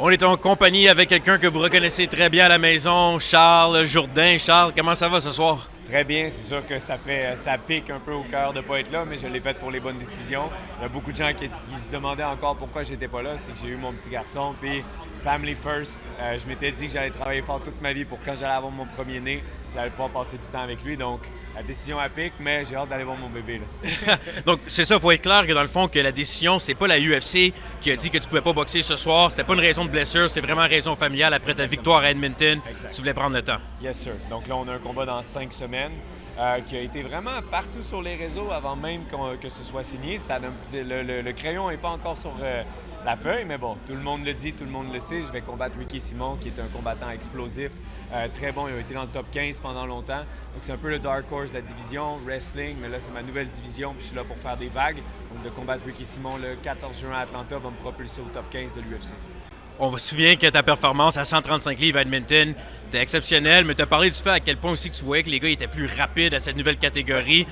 On est en compagnie avec quelqu'un que vous reconnaissez très bien à la maison, Charles Jourdain. Charles, comment ça va ce soir? Très bien, c'est sûr que ça pique un peu au cœur de ne pas être là, mais je l'ai fait pour les bonnes décisions. Il y a beaucoup de gens qui se demandaient encore pourquoi j'étais pas là, c'est que j'ai eu mon petit garçon, puis family first. Je m'étais dit que j'allais travailler fort toute ma vie pour quand j'allais avoir mon premier-né, j'allais pouvoir passer du temps avec lui. Donc la décision à pique, mais j'ai hâte d'aller voir mon bébé là. Donc c'est ça, il faut être clair que dans le fond que la décision, c'est pas la UFC qui a dit que tu pouvais pas boxer ce soir, c'était pas une raison de blessure, c'est vraiment une raison familiale après ta victoire à Edmonton. Exact. Tu voulais prendre le temps. Yes sir. Donc là on a un combat dans 5 semaines. Qui a été vraiment partout sur les réseaux avant même que ce soit signé. Le crayon n'est pas encore sur la feuille, mais bon, tout le monde le dit, tout le monde le sait. Je vais combattre Ricky Simon, qui est un combattant explosif, très bon. Il a été dans le top 15 pendant longtemps. Donc c'est un peu le dark horse de la division, wrestling, mais là c'est ma nouvelle division, puis je suis là pour faire des vagues. Donc de combattre Ricky Simon le 14 juin à Atlanta va me propulser au top 15 de l'UFC. On se souvient que ta performance à 135 livres à Edmonton était exceptionnelle, mais tu as parlé du fait à quel point aussi que tu voyais que les gars étaient plus rapides à cette nouvelle catégorie.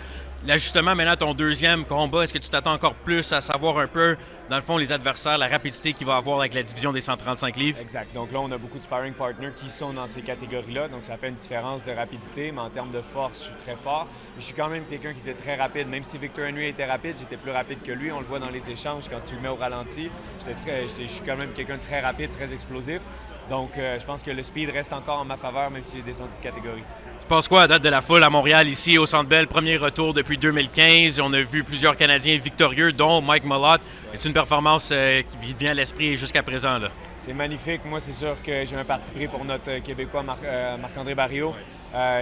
Là, justement, maintenant, ton deuxième combat, est-ce que tu t'attends encore plus à savoir un peu, dans le fond, les adversaires, la rapidité qu'il va avoir avec la division des 135 livres? Exact. Donc là, on a beaucoup de sparring partners qui sont dans ces catégories-là. Donc ça fait une différence de rapidité, mais en termes de force, je suis très fort. Mais je suis quand même quelqu'un qui était très rapide. Même si Victor Henry était rapide, j'étais plus rapide que lui. On le voit dans les échanges quand tu le mets au ralenti. Je suis quand même quelqu'un de très rapide, très explosif. Donc je pense que le speed reste encore en ma faveur, même si j'ai descendu de catégorie. Tu penses quoi à date de la foule à Montréal, ici au Centre Bell? Premier retour depuis 2015. On a vu plusieurs Canadiens victorieux, dont Mike Malott. C'est une performance qui vient à l'esprit jusqu'à présent, là. C'est magnifique. Moi, c'est sûr que j'ai un parti pris pour notre Québécois Marc-André Barriot.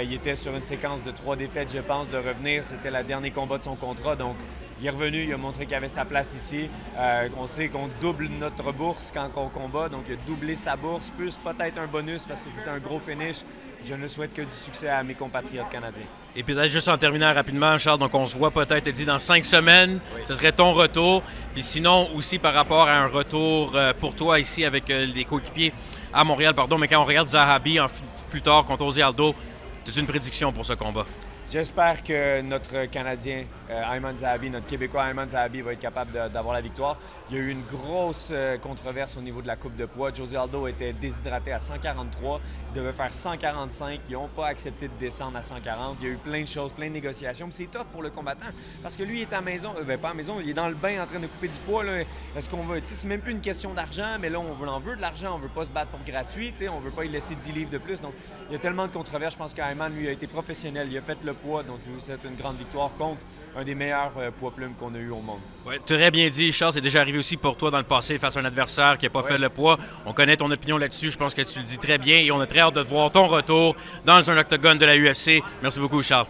Il était sur une séquence de 3 défaites, je pense, de revenir. C'était le dernier combat de son contrat. Donc, il est revenu, il a montré qu'il avait sa place ici. On sait qu'on double notre bourse quand on combat. Donc, il a doublé sa bourse, plus peut-être un bonus parce que c'était un gros finish. Je ne souhaite que du succès à mes compatriotes canadiens. Et peut-être juste en terminant rapidement, Charles, donc on se voit peut-être dit dans 5 semaines, oui. Ce serait ton retour. Puis sinon, aussi par rapport à un retour pour toi ici avec les coéquipiers à Montréal, mais quand on regarde Zahabi plus tard contre José Aldo, c'est une prédiction pour ce combat. J'espère que notre Canadien, Ayman Zahabi, notre Québécois Ayman Zahabi va être capable d'avoir la victoire. Il y a eu une grosse controverse au niveau de la coupe de poids. José Aldo était déshydraté à 143. Il devait faire 145. Ils n'ont pas accepté de descendre à 140. Il y a eu plein de choses, plein de négociations. Mais c'est tough pour le combattant parce que lui, il est à la maison. Pas à la maison, il est dans le bain en train de couper du poids. Là. Est-ce qu'on veut... C'est même plus une question d'argent, mais là, on en veut de l'argent. On veut pas se battre pour gratuit. On veut pas y laisser 10 livres de plus. Donc, il y a tellement de controverses. Je pense qu'Ayman, lui, a été professionnel. Il a fait le poids. Donc, je vous souhaite une grande victoire contre un des meilleurs poids plumes qu'on a eu au monde. Ouais, très bien dit, Charles. C'est déjà arrivé aussi pour toi dans le passé face à un adversaire qui n'a pas fait le poids. On connaît ton opinion là-dessus. Je pense que tu le dis très bien et on a très hâte de voir ton retour dans un octogone de la UFC. Merci beaucoup, Charles.